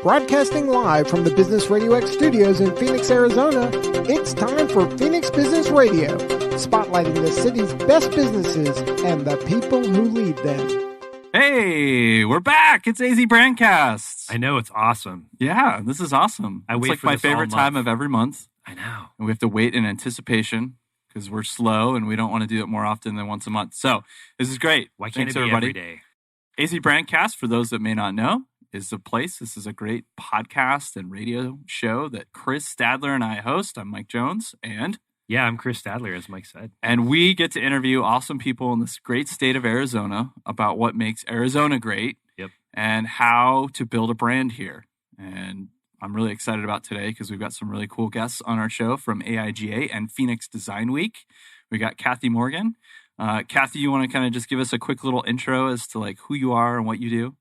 Broadcasting live from the Business RadioX studios in Phoenix, Arizona, it's time for Phoenix Business Radio, spotlighting the city's best businesses and the people who lead them. Hey, we're back. It's AZ BRANDCAST. I know, it's awesome. Yeah, this is awesome. It's wait like for my this all favorite month. time of every month. I know. And we have to wait in anticipation because we're slow and we don't want to do it more often than once a month. So this is great. Why can't Thanks, it be everybody. every day? AZ BRANDCAST, for those that may not know, is the place. This is a great podcast and radio show that Chris Stadler and I host. I'm Mike Jones, and Yeah, I'm Chris Stadler, as Mike said. we get to interview awesome people in this great state of Arizona about what makes Arizona great. Yep. And how to build a brand here. And I'm really excited about today because we've got some really cool guests on our show from AIGA and Phoenix Design Week. We got Kathy Morgan. Kathy, you want to kind of just give us a quick little intro as to like who you are and what you do?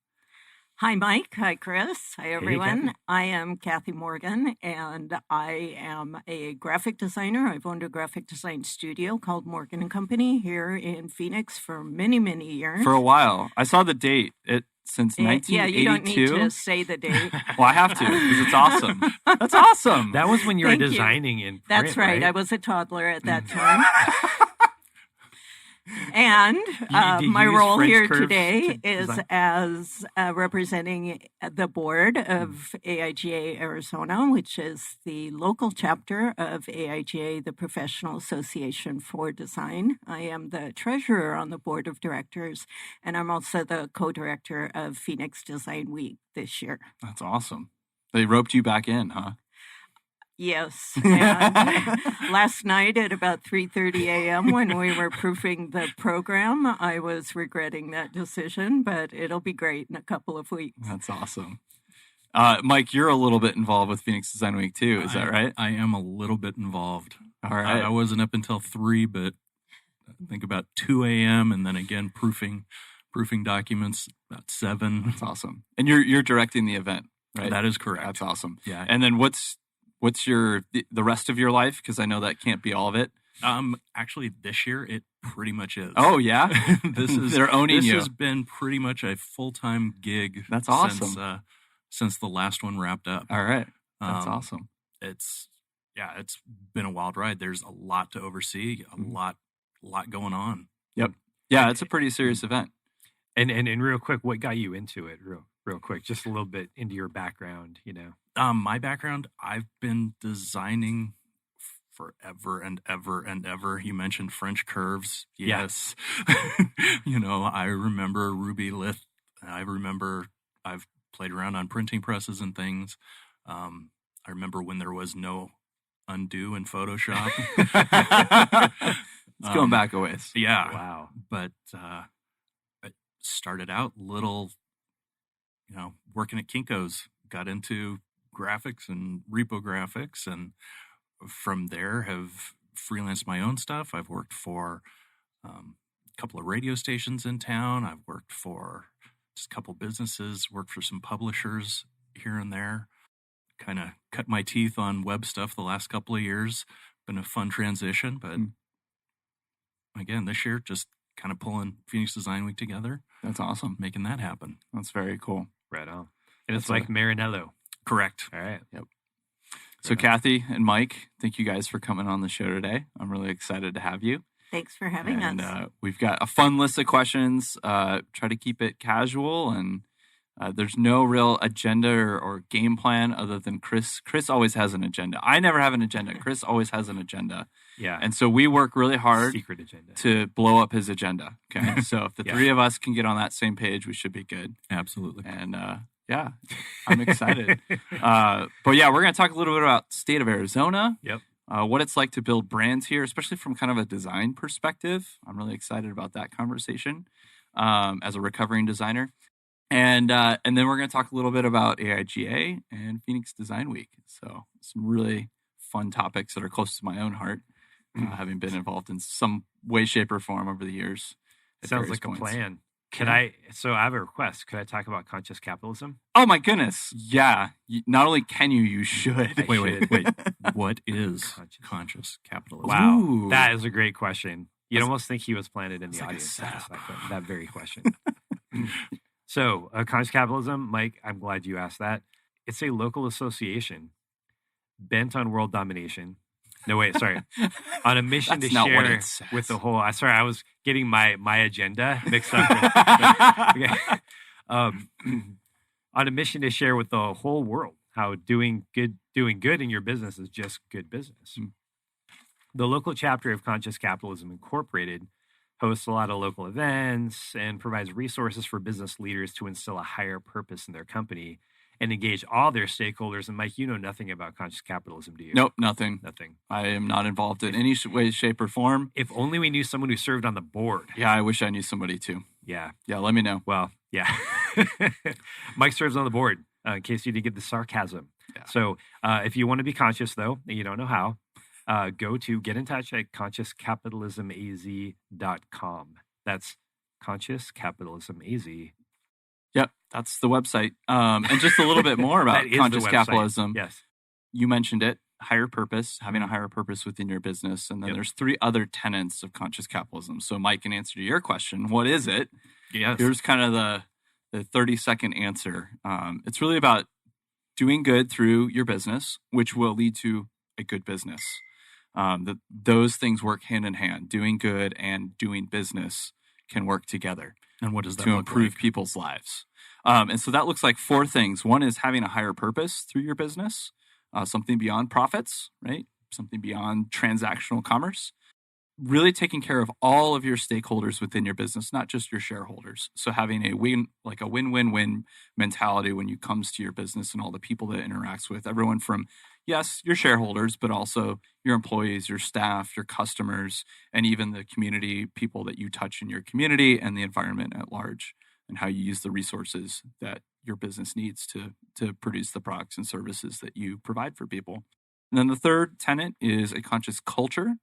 Hi, Mike. Hi, Chris. Hi, everyone. Kathy. I am Kathy Morgan, and I am a graphic designer. I've owned a graphic design studio called Morgan & Company here in Phoenix for many, many years. For a while. I saw the date. Since 1982. Yeah, you don't need to say the date. Well, I have to because it's awesome. That's awesome. That was when you were Thank you. designing in print, That's right. I was a toddler at that time. And you my use role French here curves today to is design? as representing the board of AIGA Arizona, which is the local chapter of AIGA, the Professional Association for Design. I am the treasurer on the board of directors, and I'm also the co-director of Phoenix Design Week this year. That's awesome. They roped you back in, huh? Yes. And last night at about 3:30 a.m. when we were proofing the program, I was regretting that decision, but it'll be great in a couple of weeks. That's awesome. Mike, you're a little bit involved with Phoenix Design Week too. Is that right? I am a little bit involved. All right. I wasn't up until 3, but I think about 2 a.m. and then again proofing documents about 7. That's awesome. And you're directing the event, right? That is correct. That's awesome. Yeah. And then what's the rest of your life? Because I know that can't be all of it. Actually, this year it pretty much is. Oh yeah, they're owning this you. This has been pretty much a full-time gig. That's awesome. Since the last one wrapped up. All right, that's awesome. It's been a wild ride. There's a lot to oversee, a lot going on. Yep. Yeah, it's a pretty serious event. And real quick, what got you into it? Real quick, just a little bit into your background, you know. My background, I've been designing forever and ever and ever. You mentioned French curves. Yes. Yeah. I remember Ruby Lith. I remember I've played around on printing presses and things. I remember when there was no undo in Photoshop. It's going back a ways. Yeah. Wow. But I started out little, working at Kinko's, got into graphics and reprographics, and from there have freelanced my own stuff. I've worked for a couple of radio stations in town. I've worked for just a couple businesses, worked for some publishers here and there, kind of cut my teeth on web stuff the last couple of years. Been a fun transition, but again, this year, just kind of pulling Phoenix Design Week together. That's awesome. Making that happen. That's very cool. Right on. And it's like Marinello. Correct. All right. Yep. So Kathy and Mike, thank you guys for coming on the show today. I'm really excited to have you. Thanks for having us. And we've got a fun list of questions. Try to keep it casual, and there's no real agenda or game plan other than Chris. Chris always has an agenda. I never have an agenda. Chris always has an agenda. Yeah. And so we work really hard Secret agenda. to blow up his agenda. Okay. So if the three of us can get on that same page, we should be good. Absolutely. And yeah, I'm excited. But yeah, we're going to talk a little bit about state of Arizona. Yep. What it's like to build brands here, especially from kind of a design perspective. I'm really excited about that conversation as a recovering designer. And then we're going to talk a little bit about AIGA and Phoenix Design Week. So some really fun topics that are close to my own heart, having been involved in some way, shape, or form over the years. Sounds like a plan. So I have a request. Could I talk about conscious capitalism? Oh my goodness. Yeah. Not only can you, you should. Wait. What is conscious capitalism? Wow. Ooh. That is a great question. You'd almost think he was planted in the like a audience to ask setup. that very question. So, conscious capitalism, Mike, I'm glad you asked that. It's a local association bent on world domination. No, wait, sorry. On a mission to That's not what share it says. with the whole. Sorry, I was getting my agenda mixed up. Okay. On a mission to share with the whole world how doing good in your business is just good business. The local chapter of Conscious Capitalism Incorporated hosts a lot of local events and provides resources for business leaders to instill a higher purpose in their company and engage all their stakeholders. And Mike, you know nothing about conscious capitalism, do you? Nope, nothing. Nothing. I am not involved in any way, shape, or form. If only we knew someone who served on the board. Yeah, I wish I knew somebody too. Yeah. Yeah, let me know. Well, yeah. Mike serves on the board, in case you didn't get the sarcasm. Yeah. So if you want to be conscious, though, and you don't know how, get in touch at consciouscapitalismaz.com. That's consciouscapitalismaz. Yep, that's the website. And just a little bit more about conscious capitalism. Yes. You mentioned it, higher purpose, having a higher purpose within your business. And then there's 3 other tenets of conscious capitalism. So Mike, in answer to your question, what is it? Yes. Here's kind of the 30-second answer. It's really about doing good through your business, which will lead to a good business. Those things work hand in hand. Doing good and doing business can work together. And what does that to look improve like? people's lives? And so that looks like 4 things. One is having a higher purpose through your business, something beyond profits, right? Something beyond transactional commerce. Really taking care of all of your stakeholders within your business, not just your shareholders. So having a win-win-win mentality when it comes to your business and all the people that it interacts with, everyone from, yes, your shareholders, but also your employees, your staff, your customers, and even the community people that you touch in your community and the environment at large, and how you use the resources that your business needs to produce the products and services that you provide for people. And then the third tenet is a conscious culture,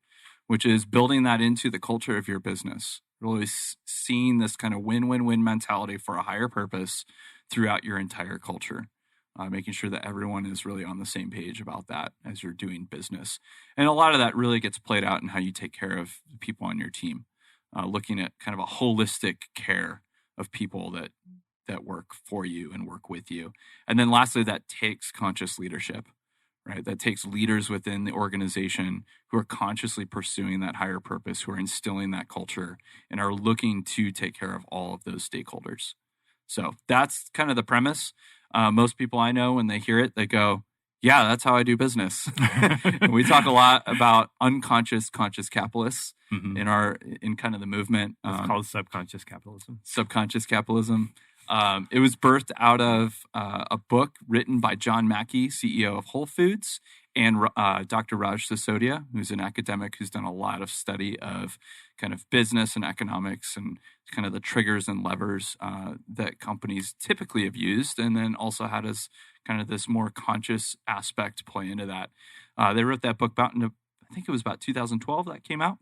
which is building that into the culture of your business. Really seeing this kind of win-win-win mentality for a higher purpose throughout your entire culture. Making sure that everyone is really on the same page about that as you're doing business. And a lot of that really gets played out in how you take care of the people on your team. Looking at kind of a holistic care of people that work for you and work with you. And then lastly, that takes conscious leadership. Right, that takes leaders within the organization who are consciously pursuing that higher purpose, who are instilling that culture, and are looking to take care of all of those stakeholders. So that's kind of the premise. Most people I know, when they hear it, they go, yeah, that's how I do business. And we talk a lot about unconscious conscious capitalists in kind of the movement. It's called subconscious capitalism. Subconscious capitalism. It was birthed out of a book written by John Mackey, CEO of Whole Foods, and Dr. Raj Sisodia, who's an academic who's done a lot of study of kind of business and economics and kind of the triggers and levers that companies typically have used, and then also how does kind of this more conscious aspect play into that. They wrote that book I think it was about 2012 that came out,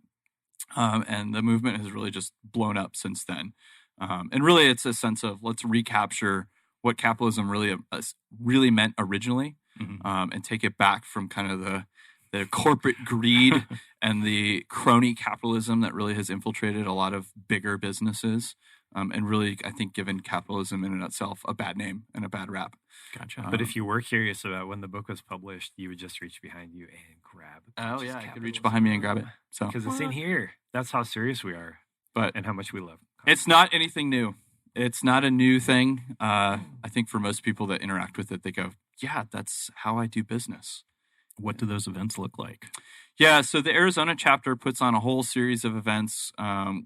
and the movement has really just blown up since then. And really, it's a sense of let's recapture what capitalism really meant originally, and take it back from kind of the corporate greed and the crony capitalism that really has infiltrated a lot of bigger businesses, and really, I think, given capitalism in and itself a bad name and a bad rap. Gotcha. But if you were curious about when the book was published, you would just reach behind you and grab. Oh yeah, I could reach behind me and grab it. So because it's in here. That's how serious we are, and how much we love. It's not anything new. It's not a new thing. I think for most people that interact with it, they go, yeah, that's how I do business. What do those events look like? Yeah, so the Arizona chapter puts on a whole series of events.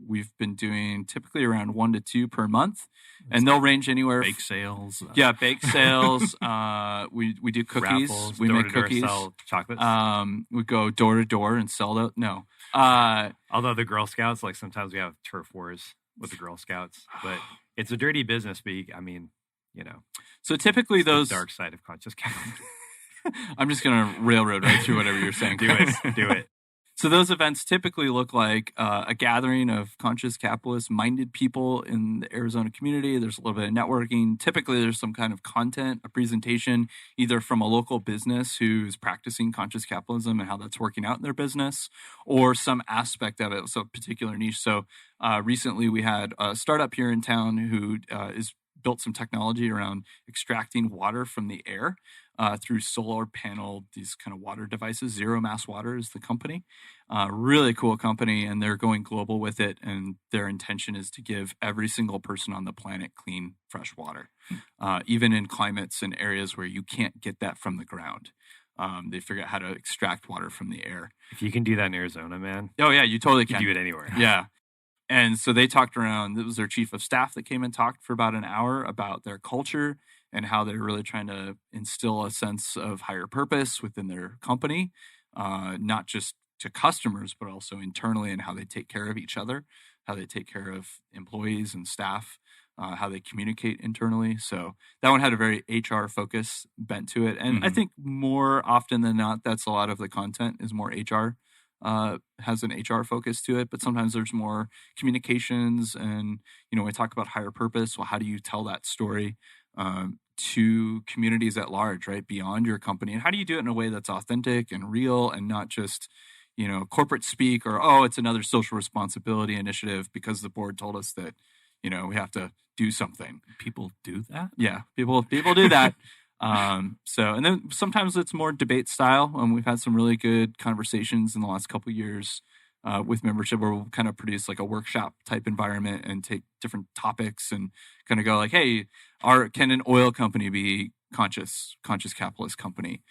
We've been doing typically around 1 to 2 per month, and they'll range anywhere. Bake sales. Bake sales. We do cookies. Raffles, we make cookies. Sell chocolates. We go door to door and sell those. No. Although the Girl Scouts, like sometimes we have turf wars with the Girl Scouts, but it's a dirty business. But I mean, So typically those the dark side of conscious capitalism. I'm just going to railroad right through whatever you're saying. Do it. So those events typically look like a gathering of conscious capitalist-minded people in the Arizona community. There's a little bit of networking. Typically, there's some kind of content, a presentation, either from a local business who's practicing conscious capitalism and how that's working out in their business, or some aspect of it, so a particular niche. So recently, we had a startup here in town who is built some technology around extracting water from the air through solar panel, these kind of water devices. Zero Mass Water is the company. Really cool company, and they're going global with it. And their intention is to give every single person on the planet clean, fresh water, even in climates and areas where you can't get that from the ground. They figure out how to extract water from the air. If you can do that in Arizona, man. Oh, yeah, you totally can. You do it anywhere. Yeah. And so they talked around, it was their chief of staff that came and talked for about an hour about their culture and how they're really trying to instill a sense of higher purpose within their company, not just to customers, but also internally, and how they take care of each other, how they take care of employees and staff, how they communicate internally. So that one had a very HR focus bent to it. And I think more often than not, that's a lot of the content is more HR. Has an HR focus to it, but sometimes there's more communications. And, when we talk about higher purpose, well, how do you tell that story to communities at large, right? Beyond your company? And how do you do it in a way that's authentic and real and not just, corporate speak or, oh, it's another social responsibility initiative because the board told us that, we have to do something. People do that? Yeah, people do that. And then sometimes it's more debate style, and we've had some really good conversations in the last couple of years with membership where we'll kind of produce like a workshop type environment and take different topics and kind of go like, hey, can an oil company be conscious capitalist company?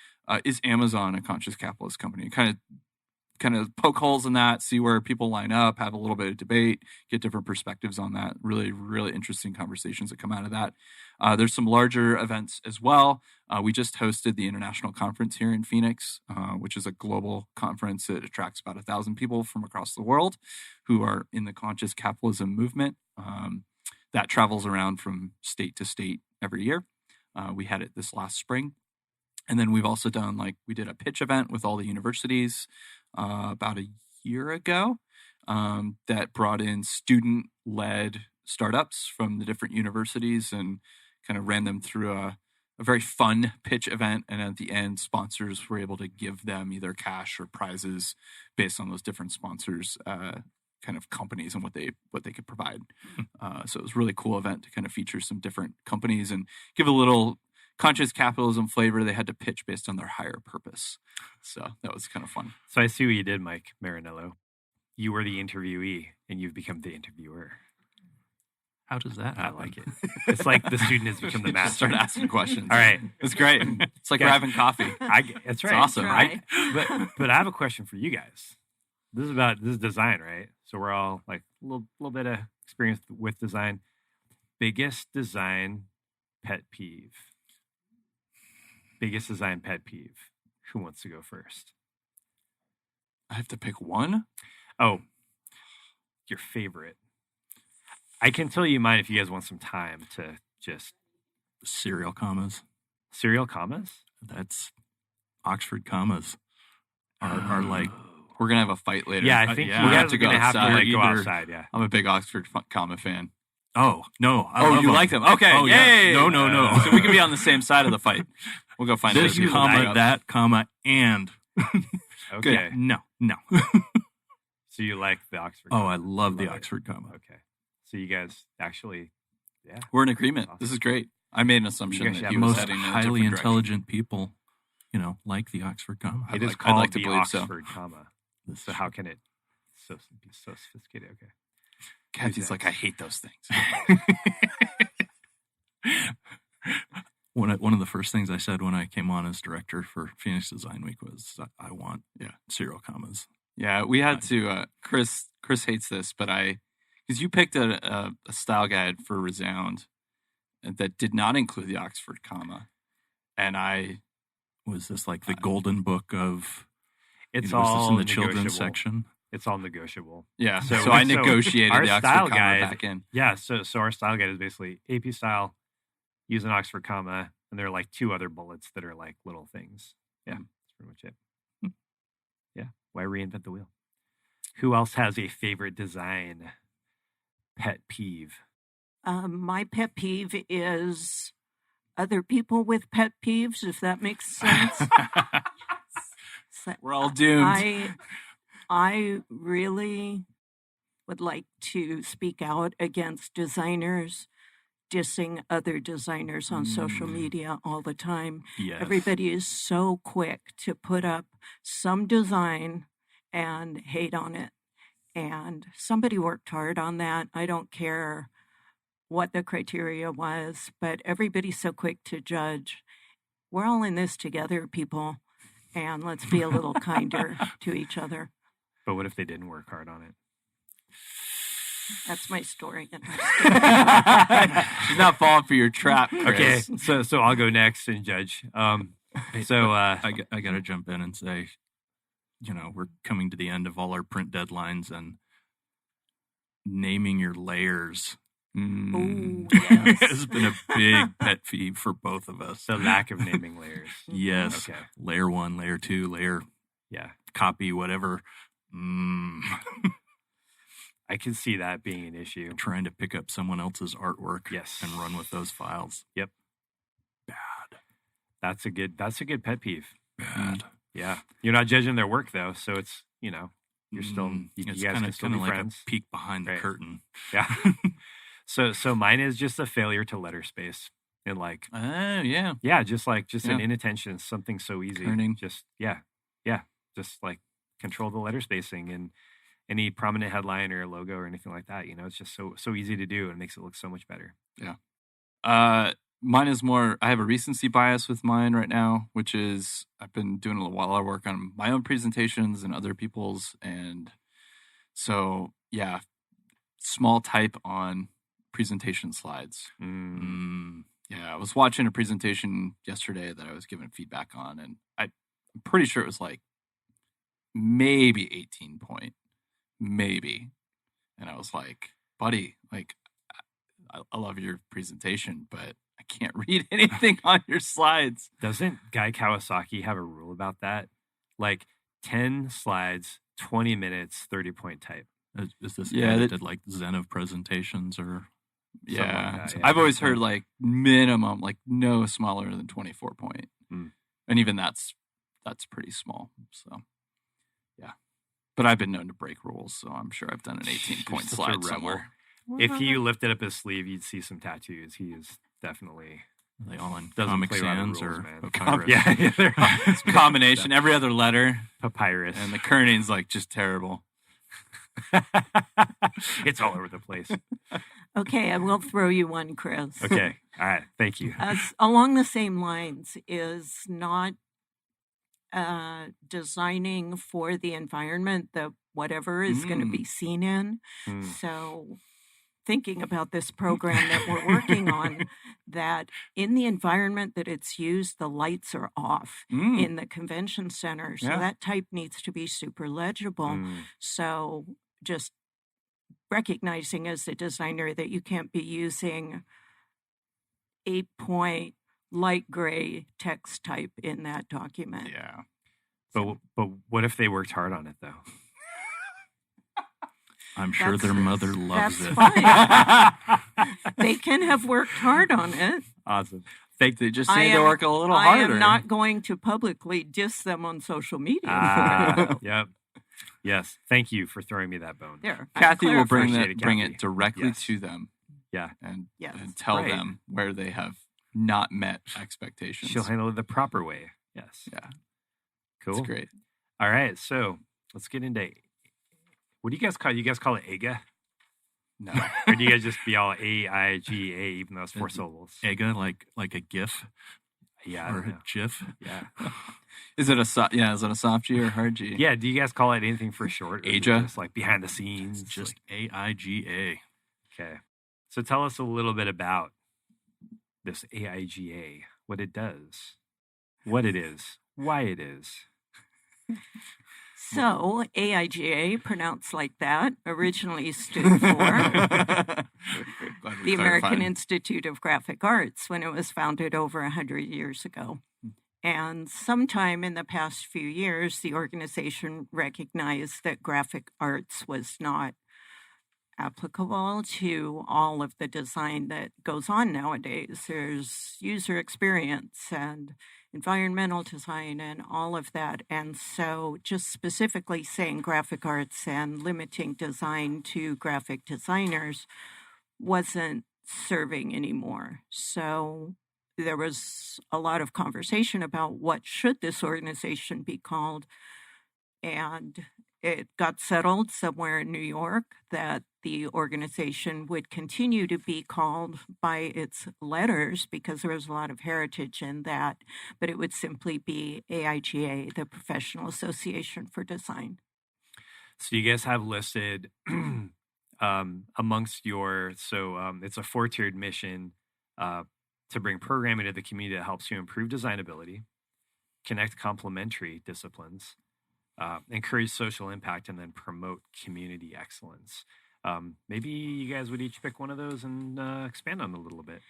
Is Amazon a conscious capitalist company? Kind of poke holes in that, see where people line up, have a little bit of debate, get different perspectives on that. Really, really interesting conversations that come out of that. There's some larger events as well. We just hosted the International Conference here in Phoenix, which is a global conference that attracts about 1,000 people from across the world who are in the conscious capitalism movement. That travels around from state to state every year. We had it this last spring. And then we've also done, we did a pitch event with all the universities about a year ago that brought in student-led startups from the different universities and kind of ran them through a very fun pitch event. And at the end, sponsors were able to give them either cash or prizes based on those different sponsors' kind of companies and what they could provide. So it was a really cool event to kind of feature some different companies and give a little conscious capitalism flavor. They had to pitch based on their higher purpose. So that was kind of fun. So I see what you did, Mike Marinello. You were the interviewee and you've become the interviewer. How does that happen? I like it. It's like the student has become the master. Start asking questions. All right. It's great. It's like we're having coffee. That's right. It's awesome. But I have a question for you guys. This is design, right? So we're all like a little bit of experience with design. Biggest design pet peeve. Biggest design pet peeve. Who wants to go first? I have to pick one? Oh, your favorite. I can tell you mine if you guys want some time to just... Serial commas. Serial commas? That's Oxford commas are like... We're going to have a fight later. Yeah, I think we're going to have to go outside. Go outside, yeah. I'm a big Oxford comma fan. Oh, no. You like them? Okay. Oh, yay. Yeah. No. So we can be on the same side of the fight. We'll go find this comma, that comma, and. Okay. No. So you like the Oxford comma? Oh, I love the Oxford comma. Okay. So you guys actually, yeah. We're in agreement. Awesome. This is great. I made an assumption that he was most heading in a highly different intelligent people, like the Oxford comma. It is called I'd like to the believe Oxford comma. So how can it be so sophisticated? Okay. Kathy's like, I hate those things. One of the first things I said when I came on as director for Phoenix Design Week was, I want serial commas. Yeah, we had to. Chris hates this, but because you picked a style guide for Resound that did not include the Oxford comma, and I was this like the golden book of. It's was all this in the negotiable. children's section. It's all negotiable. Yeah, so I negotiated our the Oxford style comma guide, back in. Yeah, so our style guide is basically AP style, use an Oxford comma, and there are like two other bullets that are like little things. Yeah, that's pretty much it. Yeah, why reinvent the wheel? Who else has a favorite design pet peeve? My pet peeve is other people with pet peeves, if that makes sense. We're all doomed. I really would like to speak out against designers dissing other designers on social media all the time. Yes. Everybody is so quick to put up some design and hate on it. And somebody worked hard on that. I don't care what the criteria was, but everybody's so quick to judge. We're all in this together, people, and let's be a little kinder to each other. But what if they didn't work hard on it? That's my story. She's not falling for your trap, Chris. Okay, so I'll go next and judge. I got to jump in and say, we're coming to the end of all our print deadlines, and naming your layers Oh, yes. has been a big pet peeve for both of us. The lack of naming layers. Yes. Okay. Layer 1, layer 2, layer copy, whatever. I can see that being an issue. Trying to pick up someone else's artwork Yes. and run with those files. Yep. Bad. That's a good pet peeve. Bad. Yeah. You're not judging their work though, so it's, you're still you It's guys kind can of still be like friends. a peek behind the Right. curtain. Yeah. So mine is just a failure to letter space. And like Yeah. just an Yeah. inattention, something so easy. Kerning. Just just like control the letter spacing and any prominent headline or logo or anything like that. It's just so easy to do and makes it look so much better. Yeah. Mine is more, I have a recency bias with mine right now, which is I've been doing a lot of work on my own presentations and other people's. And so, small type on presentation slides. Yeah, I was watching a presentation yesterday that I was giving feedback on, and I'm pretty sure it was like maybe 18 point, maybe. And I was like, buddy, like, I love your presentation, but I can't read anything on your slides. Doesn't Guy Kawasaki have a rule about that? Like 10 slides, 20 minutes, 30-point type. Is this guy that did like Zen of presentations or... Yeah. Like that, I've always heard like minimum, like no smaller than 24 point. And even that's pretty small. So, yeah. But I've been known to break rules, so I'm sure I've done an 18-point slide somewhere. If you lifted up his sleeve, you'd see some tattoos. He is definitely... Are they all in Doesn't Comic play by the Sans rules, or man. Papyrus? Yeah, they're all, It's a combination. Every other letter. Papyrus. And the kerning's like just terrible. It's all over the place. Okay, I will throw you one, Chris. Okay. All right. Thank you. Along the same lines is not designing for the environment that whatever is going to be seen in. So thinking about this program that we're working on, that in the environment that it's used, the lights are off in the convention center. So that type needs to be super legible. So just recognizing as a designer that you can't be using 8-point light gray text type in that document. Yeah. But what if they worked hard on it though? I'm sure their mother loves it. Fine. They can have worked hard on it. Awesome. They just need to work a little harder. I am not going to publicly diss them on social media. Yep. Yes. Thank you for throwing me that bone. There, Kathy will bring Kathy. it directly to them. Yeah. And tell them where they have not met expectations. She'll handle it the proper way. Yes. Yeah. Cool. That's great. All right. So let's get into, what do you guys call it? You guys call it AIGA? No. Or do you guys just be all AIGA, even though it's 4 syllables? AIGA, like a GIF? Yeah. Or a GIF? Yeah. Is it a soft G or hard G? Yeah. Do you guys call it anything for short? AIGA? Just like behind the scenes? It's just AIGA. Okay. So tell us a little bit about this AIGA, what it does, what it is, why it is. So, AIGA, pronounced like that, originally stood for the American Institute of Graphic Arts when it was founded over 100 years ago. And sometime in the past few years, the organization recognized that graphic arts was not applicable to all of the design that goes on nowadays. There's user experience and environmental design and all of that. And so just specifically saying graphic arts and limiting design to graphic designers wasn't serving anymore. So there was a lot of conversation about what should this organization be called. And it got settled somewhere in New York that the organization would continue to be called by its letters because there was a lot of heritage in that, but it would simply be AIGA, the Professional Association for Design. So you guys have listed amongst your, it's a 4-tiered mission to bring programming to the community that helps you improve designability, connect complementary disciplines, encourage social impact, and then promote community excellence. Maybe you guys would each pick one of those and expand on it a little bit.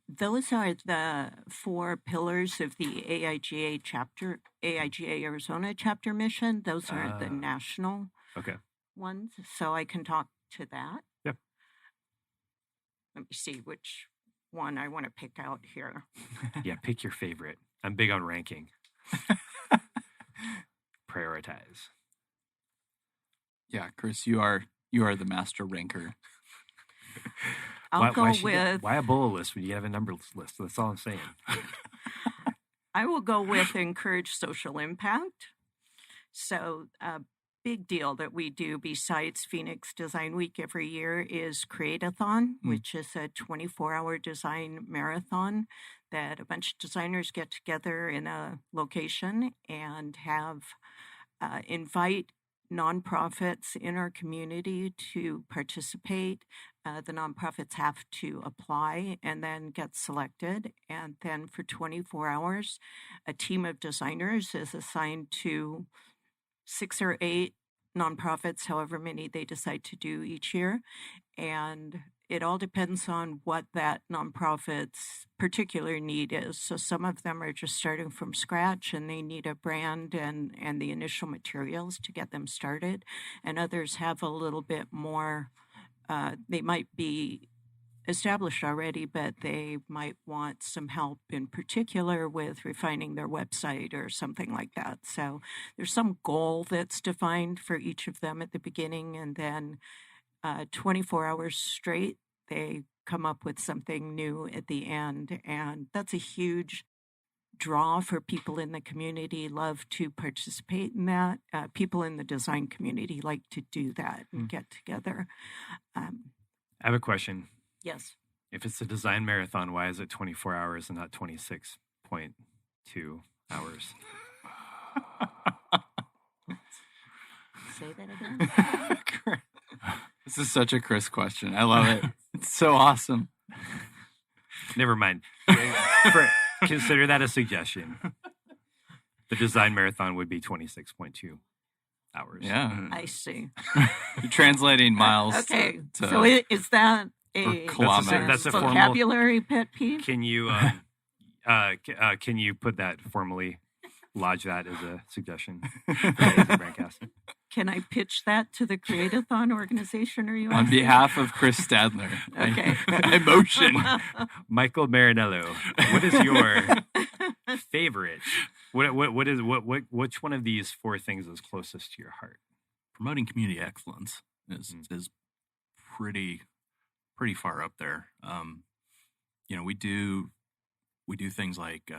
Those are the 4 pillars of the AIGA chapter, AIGA Arizona chapter mission. Those are the national ones. So I can talk to that. Yep. Let me see which one I want to pick out here. Yeah, pick your favorite. I'm big on ranking. Prioritize. Yeah, Chris, you are the master ranker. I'll go with... Why a bullet list when you have a number list? That's all I'm saying. I will go with encourage social impact. So a big deal that we do besides Phoenix Design Week every year is Create-a-thon, which is a 24-hour design marathon that a bunch of designers get together in a location and have invite nonprofits in our community to participate. The nonprofits have to apply and then get selected. And then for 24 hours, a team of designers is assigned to 6 or 8 nonprofits, however many they decide to do each year. And it all depends on what that nonprofit's particular need is. So some of them are just starting from scratch and they need a brand and the initial materials to get them started. And others have a little bit more, they might be established already, but they might want some help in particular with refining their website or something like that. So there's some goal that's defined for each of them at the beginning, and then 24 hours straight, they come up with something new at the end. And that's a huge draw for people in the community, love to participate in that. People in the design community like to do that and get together. I have a question. Yes. If it's a design marathon, why is it 24 hours and not 26.2 hours? Say that again. This is such a Chris question. I love it. It's so awesome. Never mind. Consider that a suggestion. The design marathon would be 26.2 hours. Yeah. I see. You're translating miles. Okay. So is that a that's a vocabulary pet peeve? Can you put that formally, lodge that as a suggestion? Can I pitch that to the Create-a-thon organization? Or you on behalf of Chris Stadler? Okay. I motion. Michael Marinello, what is your favorite? Which one of these 4 things is closest to your heart? Promoting community excellence is pretty far up there. We do things like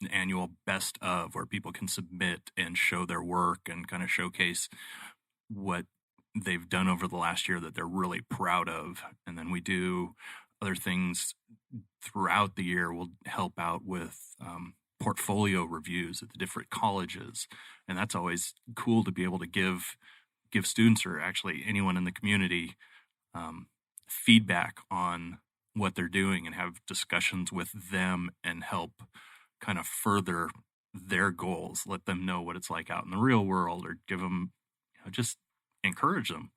an annual best of, where people can submit and show their work and kind of showcase what they've done over the last year that they're really proud of. And then we do other things throughout the year. We'll help out with portfolio reviews at the different colleges, and that's always cool to be able to give students, or actually anyone in the community, feedback on what they're doing and have discussions with them and help kind of further their goals, let them know what it's like out in the real world, or give them, just encourage them,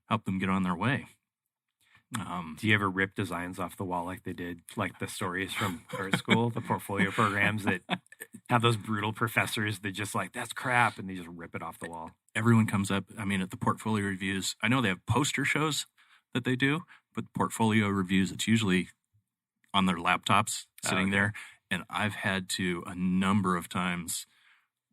help them get on their way. Do you ever rip designs off the wall like they did, like the stories from art school, the portfolio programs that have those brutal professors that just like, that's crap, and they just rip it off the wall? Everyone comes up, at the portfolio reviews, I know they have poster shows that they do, but portfolio reviews, it's usually on their laptops sitting there. And I've had to, a number of times,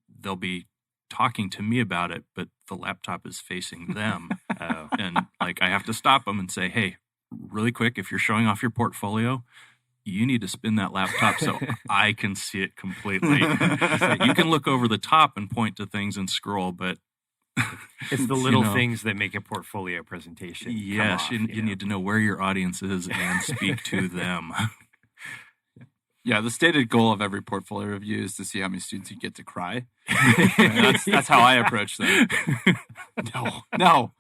they'll be talking to me about it, but the laptop is facing them. And I have to stop them and say, hey, really quick, if you're showing off your portfolio, you need to spin that laptop so I can see it completely. You can look over the top and point to things and scroll, but it's the little things that make a portfolio presentation. Yes, you need to know where your audience is and speak to them. Yeah, the stated goal of every portfolio review is to see how many students you get to cry. That's how I approach them. No.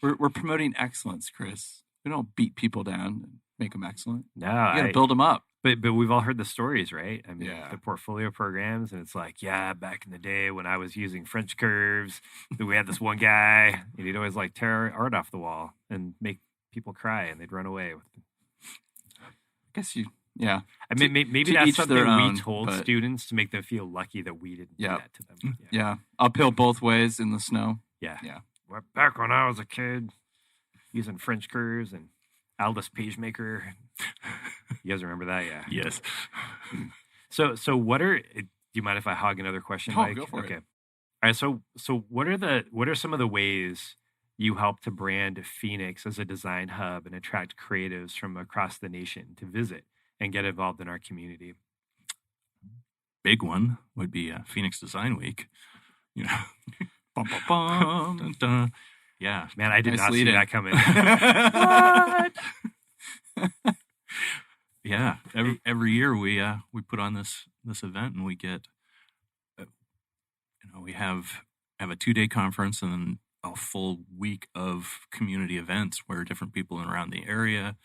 We're promoting excellence, Chris. We don't beat people down and make them excellent. No, you got to build them up. But we've all heard the stories, right? I mean, Yeah. the portfolio programs, and it's like, yeah, back in the day when I was using French curves, we had this one guy, and he'd always like tear art off the wall and make people cry, and they'd run away with it. I guess yeah. I mean, maybe that's something we told students to make them feel lucky that we didn't do that to them. Yeah. Uphill both ways in the snow. Yeah. Back when I was a kid, using French curves and Aldous PageMaker. You guys remember that? Yeah. Yes. So what are? Do you mind if I hog another question, Mike? Go for it. All right. So what are some of the ways you help to brand Phoenix as a design hub and attract creatives from across the nation to visit and get involved in our community? Big one would be Phoenix Design Week. Bum, bum, bum, dun, dun. Yeah, man, I did not see that coming. What? Yeah, every year we put on this event, and we get we have a 2-day conference and then a full week of community events where different people around the area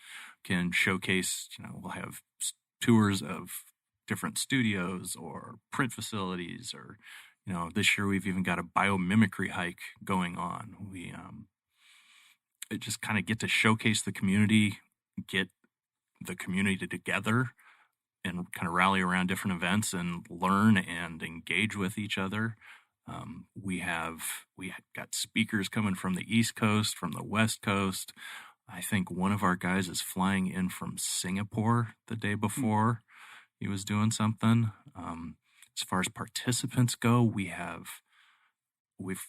can showcase. We'll have tours of different studios or print facilities, or this year we've even got a biomimicry hike going on. We just kind of get to showcase the community, get the community together, and kind of rally around different events and learn and engage with each other. We got speakers coming from the East Coast, from the West Coast. I think one of our guys is flying in from Singapore the day before. He was doing something. As far as participants go, we've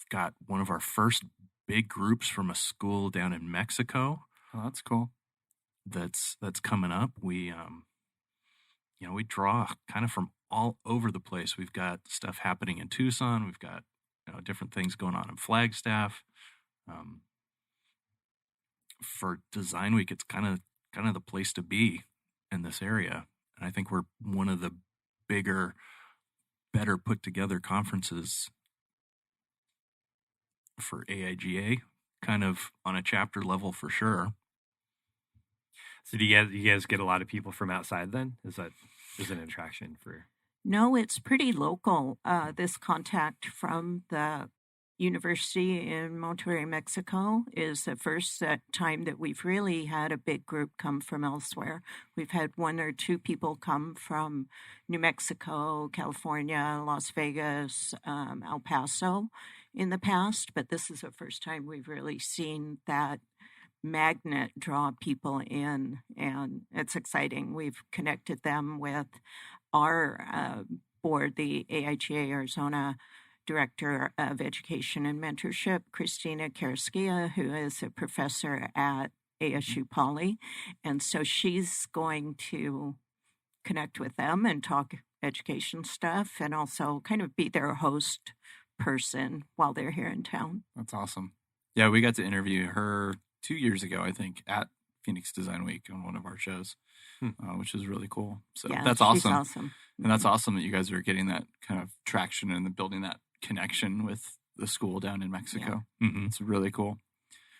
got one of our first big groups from a school down in Mexico. Oh, that's cool. That's coming up. We we draw kind of from all over the place. We've got stuff happening in Tucson. We've got different things going on in Flagstaff. For Design Week, it's kind of the place to be in this area, and I think we're one of the bigger, better put together conferences for AIGA, kind of on a chapter level for sure. So do you guys get a lot of people from outside then? Is an attraction for? No, it's pretty local. This contact from the university in Monterrey, Mexico is the first time that we've really had a big group come from elsewhere. We've had 1 or 2 people come from New Mexico, California, Las Vegas, El Paso in the past, but this is the first time we've really seen that magnet draw people in, and it's exciting. We've connected them with our board, the AIGA Arizona Director of Education and Mentorship, Christina Karaskia, who is a professor at ASU Poly. And so she's going to connect with them and talk education stuff and also kind of be their host person while they're here in town. That's awesome. Yeah, we got to interview her 2 years ago, I think, at Phoenix Design Week on one of our shows, which is really cool. So yeah, that's awesome. Awesome. And that's awesome that you guys are getting that kind of traction and building that connection with the school down in Mexico. Yeah. Mm-hmm. It's really cool.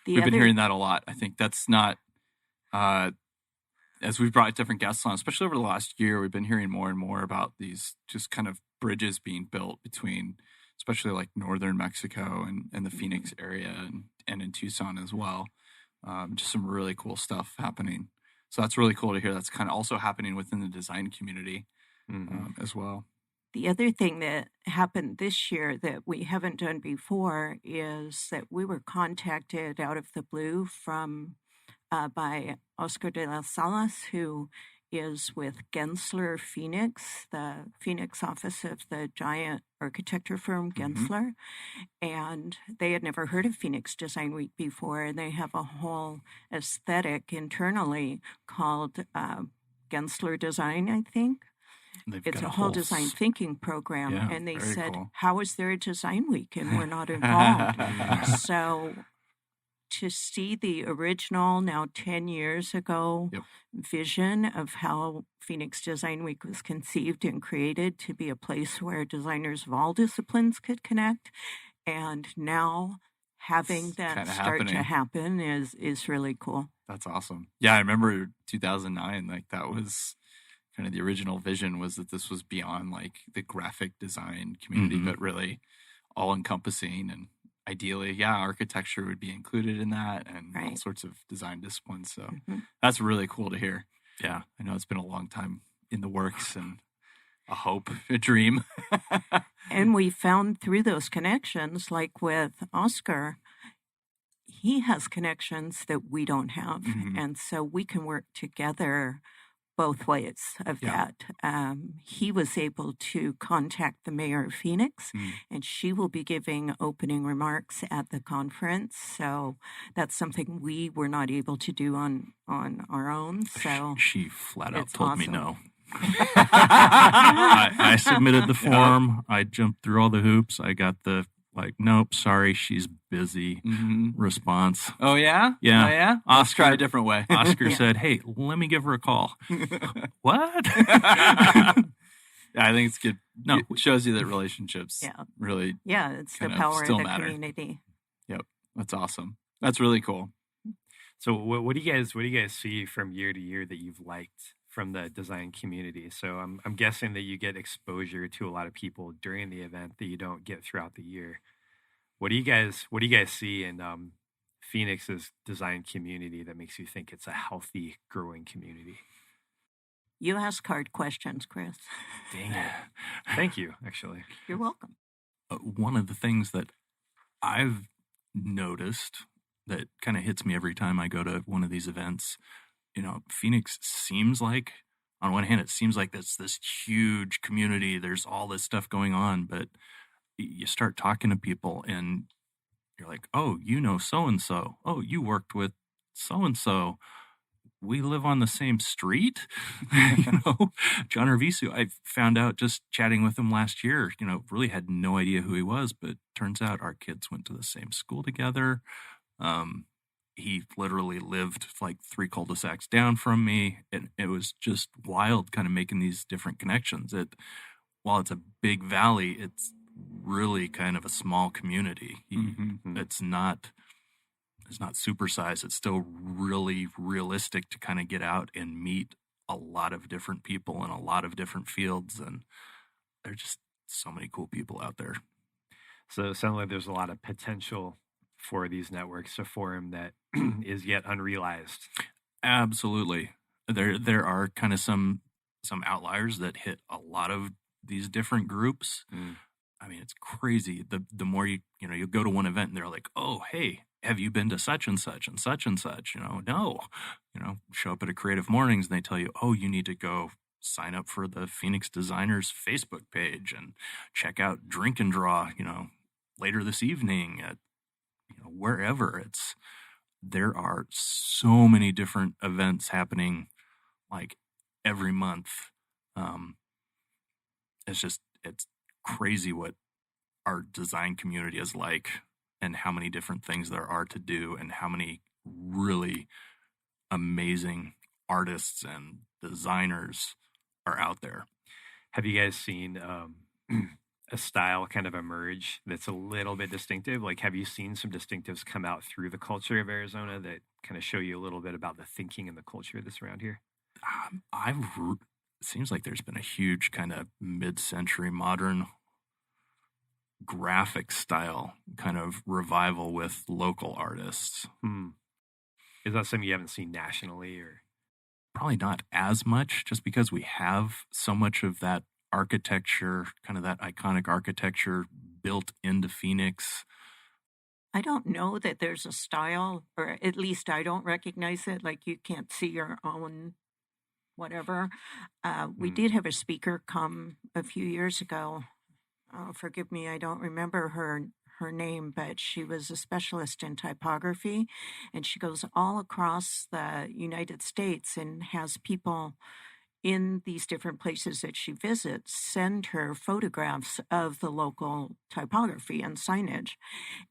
We've been hearing that a lot. I think that's not, as we've brought different guests on, especially over the last year, we've been hearing more and more about these just kind of bridges being built between, especially like northern Mexico and the Phoenix area and in Tucson as well. Just some really cool stuff happening. So that's really cool to hear. That's kind of also happening within the design community as well. The other thing that happened this year that we haven't done before is that we were contacted out of the blue from by Oscar de las Salas, who is with Gensler Phoenix, the Phoenix office of the giant architecture firm Gensler. And they had never heard of Phoenix Design Week before. And they have a whole aesthetic internally called Gensler Design, I think. It's a whole design thinking program. Yeah, and they very said, cool. how is there a design week? And we're not involved. So to see the original, now 10 years ago, vision of how Phoenix Design Week was conceived and created to be a place where designers of all disciplines could connect, and now having that start to happen is really cool. That's awesome. Yeah, I remember 2009, like that was kind of the original vision, was that this was beyond like the graphic design community, but really all encompassing. And ideally, architecture would be included in that, and all sorts of design disciplines. So that's really cool to hear. Yeah, I know it's been a long time in the works, and a hope, a dream. And we found through those connections, like with Oscar, he has connections that we don't have. And so we can work together both ways of that. He was able to contact the mayor of Phoenix, and she will be giving opening remarks at the conference. So that's something we were not able to do on our own. So she flat out told me no. I I submitted the form. I jumped through all the hoops. I got the nope, sorry, she's busy response. Oh, yeah? Yeah. Oh, yeah? Let's try a different way. Oscar said, hey, let me give her a call. What? I think it's good. No, it shows you that relationships really it's the power of the community. Yep. That's awesome. That's really cool. So what do you guys see from year to year that you've liked from the design community? So I'm guessing that you get exposure to a lot of people during the event that you don't get throughout the year. What do you guys see in Phoenix's design community that makes you think it's a healthy, growing community? You ask hard questions, Chris. Dang it. Thank you, actually. You're welcome. One of the things that I've noticed that kind of hits me every time I go to one of these events, Phoenix seems like, on one hand, it seems like it's this huge community. There's all this stuff going on, but you start talking to people and you're like, oh, you know so-and-so. Oh, you worked with so-and-so. We live on the same street. John Arvisu, I found out just chatting with him last year, really had no idea who he was, but turns out our kids went to the same school together. He literally lived like 3 cul-de-sacs down from me. And it was just wild kind of making these different connections. While it's a big valley, it's really kind of a small community. It's not supersized. It's still really realistic to kind of get out and meet a lot of different people in a lot of different fields. And there's just so many cool people out there. So it sounds like there's a lot of potential for these networks to form that is yet unrealized. Absolutely. There are kind of some outliers that hit a lot of these different groups. I mean, it's crazy. The more you go to one event and they're like, oh, hey, have you been to such and such and such and such? No. Show up at a Creative Mornings and they tell you, oh, you need to go sign up for the Phoenix Designers Facebook page and check out Drink and Draw, later this evening at wherever. There are so many different events happening like every month. It's crazy what our design community is like and how many different things there are to do and how many really amazing artists and designers are out there. Have you guys seen a style kind of emerge that's a little bit distinctive? Like, have you seen some distinctives come out through the culture of Arizona that kind of show you a little bit about the thinking and the culture that's around here? It seems like there's been a huge kind of mid-century modern graphic style kind of revival with local artists. Is that something you haven't seen nationally, or? Probably not as much, just because we have so much of that architecture, kind of that iconic architecture built into Phoenix. I don't know that there's a style, or at least I don't recognize it. Like, you can't see your own whatever. We did have a speaker come a few years ago. Forgive me, I don't remember her name, but she was a specialist in typography, and she goes all across the United States and has people in these different places that she visits send her photographs of the local typography and signage.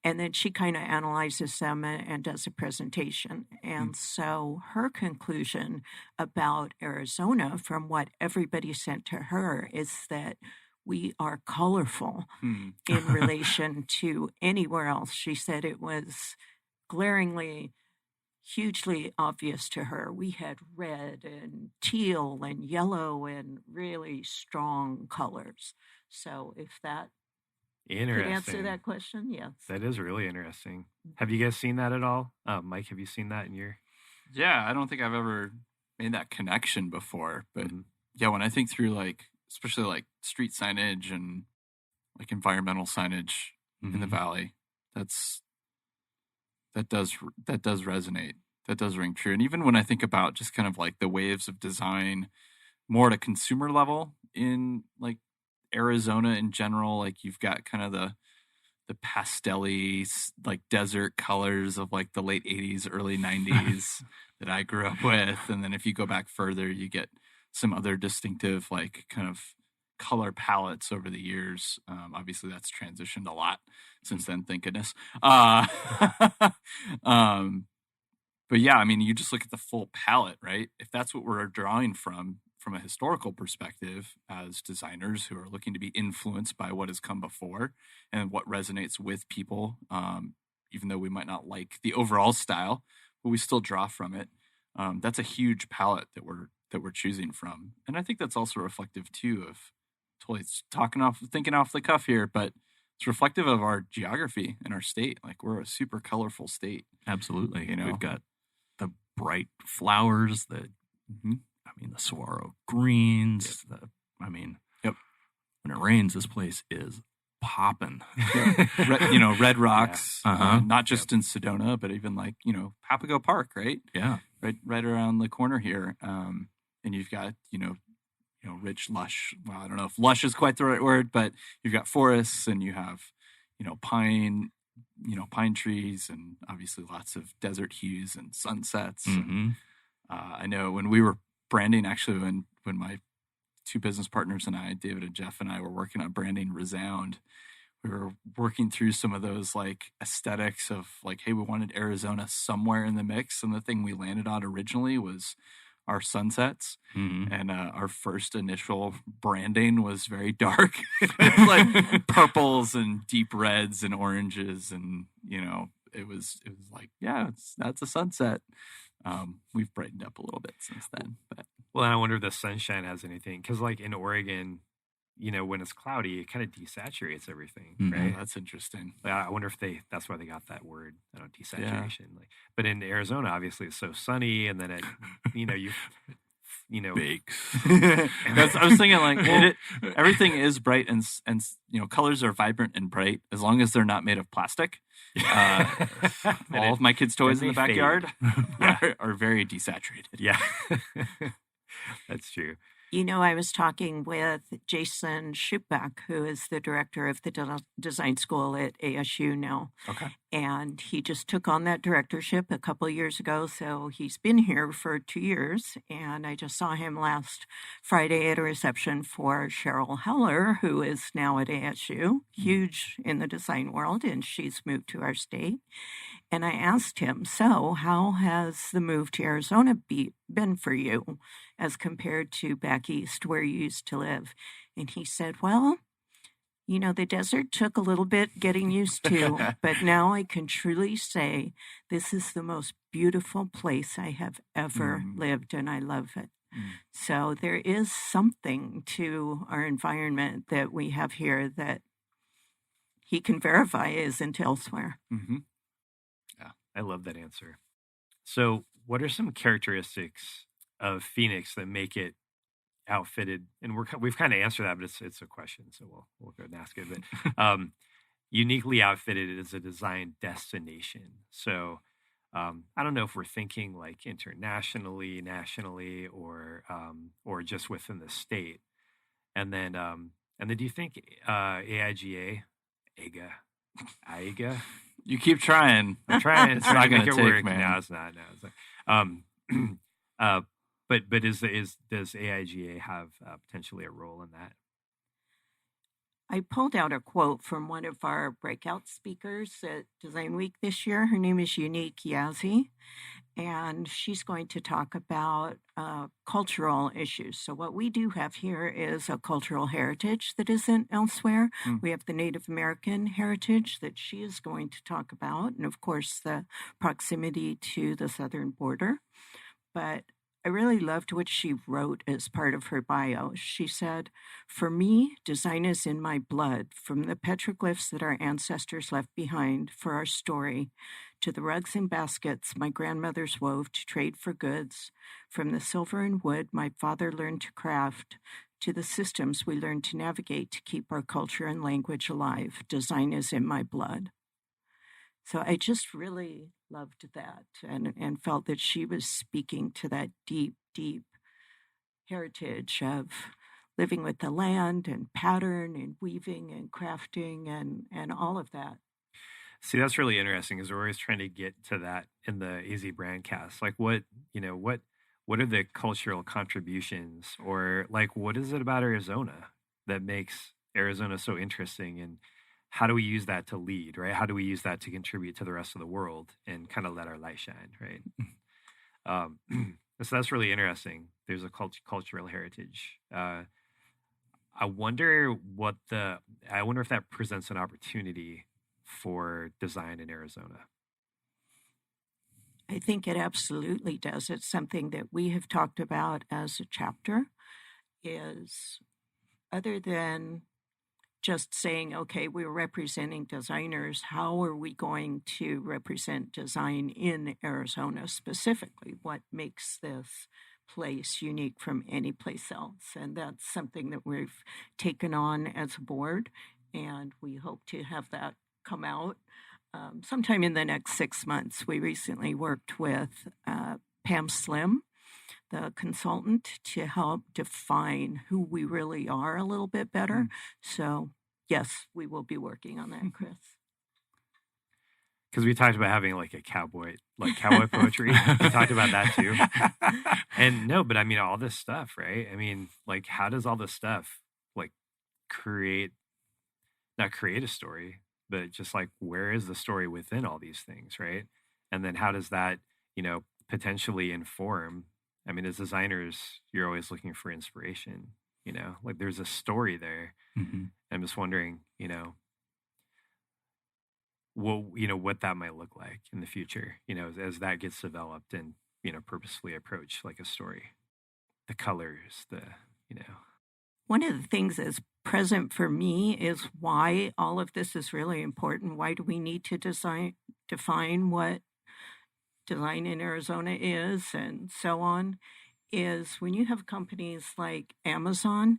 And then she kind of analyzes them and does a presentation. And so her conclusion about Arizona, from what everybody sent to her, is that we are colorful in relation to anywhere else. She said it was glaringly, hugely obvious to her. We had red and teal and yellow and really strong colors. So if that could answer that question, yes. That is really interesting. Have you guys seen that at all? Mike, have you seen that in your... Yeah, I don't think I've ever made that connection before. But yeah, when I think through like, especially like street signage and like environmental signage in the Valley, that does resonate. That does ring true. And even when I think about just kind of like the waves of design more at a consumer level in like Arizona in general, like you've got kind of the pastel-y like desert colors of like the late 80s, early 90s that I grew up with. And then if you go back further, you get some other distinctive like kind of color palettes over the years. Obviously that's transitioned a lot since then, thank goodness. But yeah, I mean, you just look at the full palette, right? If that's what we're drawing from a historical perspective as designers who are looking to be influenced by what has come before and what resonates with people, even though we might not like the overall style, but we still draw from it. That's a huge palette that we're choosing from. And I think that's also reflective too of totally thinking off the cuff here, but it's reflective of our geography and our state. Like we're a super colorful state. Absolutely. You know, we've got the bright flowers, the saguaro greens. When it rains, this place is popping. Red rocks, not just in Sedona, but even like, Papago Park, right? Yeah. Right around the corner here. And you've got, rich, lush. Well, I don't know if lush is quite the right word, but you've got forests and you have, pine trees and obviously lots of desert hues and sunsets. And, I know when we were branding, actually, when my two business partners and I, David and Jeff and I, were working on branding Resound, we were working through some of those like aesthetics of like, hey, we wanted Arizona somewhere in the mix. And the thing we landed on originally was our sunsets. And our first initial branding was very dark. It's like purples and deep reds and oranges. And, it was like, yeah, that's a sunset. We've brightened up a little bit since then. But well, and I wonder if the sunshine has anything, because like in Oregon, when it's cloudy, it kind of desaturates everything, right? That's interesting. I wonder if that's why they got that word, desaturation. Yeah. But in Arizona, obviously, it's so sunny, and then it, bakes. I was thinking like everything is bright and colors are vibrant and bright as long as they're not made of plastic. All of my kids' toys in the backyard are very desaturated. Yeah, that's true. I was talking with Jason Schupbach, who is the director of the design school at ASU now. Okay. And he just took on that directorship a couple of years ago. So he's been here for 2 years. And I just saw him last Friday at a reception for Cheryl Heller, who is now at ASU, huge in the design world, and she's moved to our state. And I asked him, so how has the move to Arizona been for you as compared to back east where you used to live? And he said, well, the desert took a little bit getting used to, but now I can truly say this is the most beautiful place I have ever lived, and I love it. So there is something to our environment that we have here that he can verify isn't elsewhere. I love that answer. So what are some characteristics of Phoenix that make it outfitted? And we've kind of answered that, but it's a question, so we'll go and ask it. But uniquely outfitted as a design destination. So I don't know if we're thinking like internationally, nationally, or just within the state. And then do you think AIGA, AIGA? You keep trying. I'm trying. It's trying not to make gonna it take, work. man. No, it's not. No, it's not. But does AIGA have potentially a role in that? I pulled out a quote from one of our breakout speakers at Design Week this year. Her name is Unique Yazzie, and she's going to talk about cultural issues. So what we do have here is a cultural heritage that isn't elsewhere. We have the Native American heritage that she is going to talk about, and of course the proximity to the southern border. But I really loved what she wrote as part of her bio. She said, "For me, design is in my blood, from the petroglyphs that our ancestors left behind for our story, to the rugs and baskets my grandmothers wove to trade for goods, from the silver and wood my father learned to craft, to the systems we learned to navigate to keep our culture and language alive. Design is in my blood." So I just really loved that and felt that she was speaking to that deep, deep heritage of living with the land and pattern and weaving and crafting and all of that. See, that's really interesting because we're always trying to get to that in the AZ BRANDCAST. Like what are the cultural contributions, or like what is it about Arizona that makes Arizona so interesting, and how do we use that to lead, right? How do we use that to contribute to the rest of the world and kind of let our light shine, right? So that's really interesting. There's a cultural heritage. I wonder if that presents an opportunity for design in Arizona. I think it absolutely does. It's something that we have talked about as a chapter, is other than just saying, okay, we're representing designers, how are we going to represent design in Arizona specifically? What makes this place unique from any place else? And that's something that we've taken on as a board, and we hope to have that come out sometime in the next 6 months. We recently worked with Pam Slim, the consultant, to help define who we really are a little bit better. So yes, we will be working on that, Chris. Because we talked about having like cowboy poetry. We talked about that too. And no, but I mean, all this stuff, right? I mean, like, how does all this stuff like not create a story, but just like, where is the story within all these things, right? And then how does that, potentially inform? I mean, as designers, you're always looking for inspiration, like there's a story there. I'm just wondering, what that might look like in the future, as that gets developed and, purposefully approach like a story, the colors, One of the things that's present for me is why all of this is really important. Why do we need to define what design in Arizona is and so on, is when you have companies like Amazon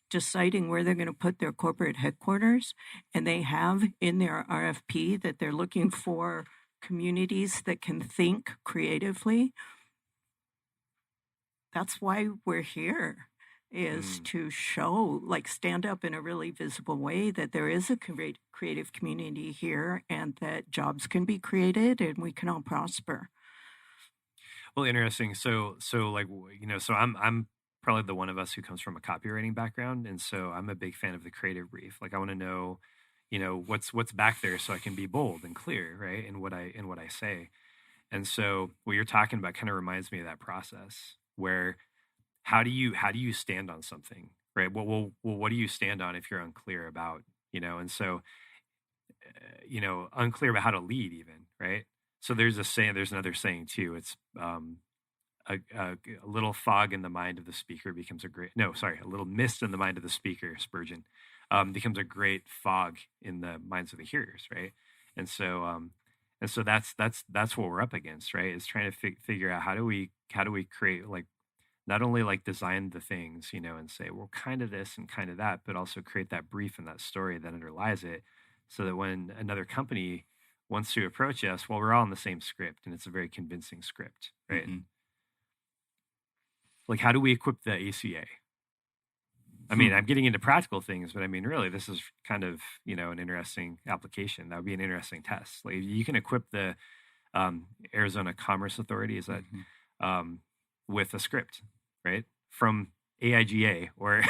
deciding where they're going to put their corporate headquarters, and they have in their RFP that they're looking for communities that can think creatively. That's why we're here, is to show, like, stand up in a really visible way that there is a creative community here and that jobs can be created and we can all prosper. Well, interesting. So like, so I'm probably the one of us who comes from a copywriting background. And so I'm a big fan of the creative brief. Like, I want to know, what's back there so I can be bold and clear, right? In what I say. And so what you're talking about kind of reminds me of that process where how do you stand on something, right? Well, what do you stand on if you're unclear about, and so, unclear about how to lead even, right? So there's another saying too. It's, a little fog in the mind of the speaker becomes a little mist in the mind of the speaker, Spurgeon, becomes a great fog in the minds of the hearers, right? And so that's what we're up against, right? Is trying to figure out how do we create, like, not only like design the things, and say, well, kind of this and kind of that, but also create that brief and that story that underlies it, so that when another company wants to approach us, well, we're all in the same script, and it's a very convincing script, right? Mm-hmm. Like, how do we equip the ACA? I mean, I'm getting into practical things, but I mean, really, this is kind of, an interesting application. That would be an interesting test. Like, you can equip the Arizona Commerce Authority, is that with a script, right? From AIGA, or